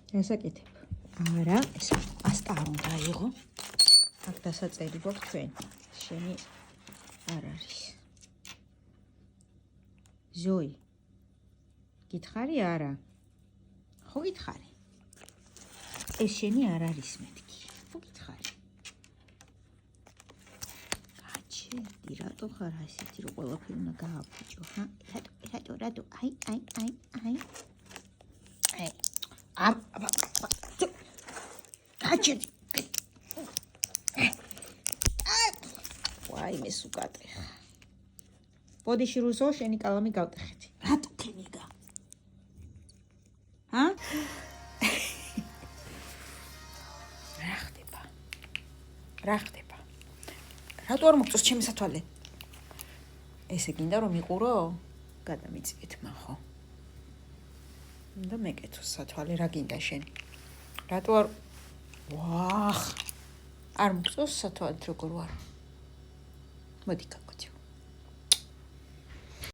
გასაკეთებ. არა, ეს პასტა არ უნდა აიღო. აქ დასაწერი გვაქვს ჩვენ. შენი არ არის. ზოი. გითხარი არა? ხო გითხარი. ეს შენი არ არის მეთქი. ხო გითხარი. გაჩერდი, რატო ხარ ასეთი, რომ ყველაფერი უნდა გააფუჭო, ხა? რატო? აი. გაჩერდი. ვაი, მე სუკატეხა. ბოდიში რუსო, შენი კალამი გავტეხეთი. რატო ქენიგა? ჰა? რა ხდება? რატო არ მოგწოს ჩემი სათვალე? ესე გინდა რომ იყურო? გადამიწიეთ მან ხო? და მეკეთო სათვალე, რა გინდა შენ? რატო არ ვახ არ მოგწოს სათვალეთ როგორ ვარ? მოდი გაგოჩო.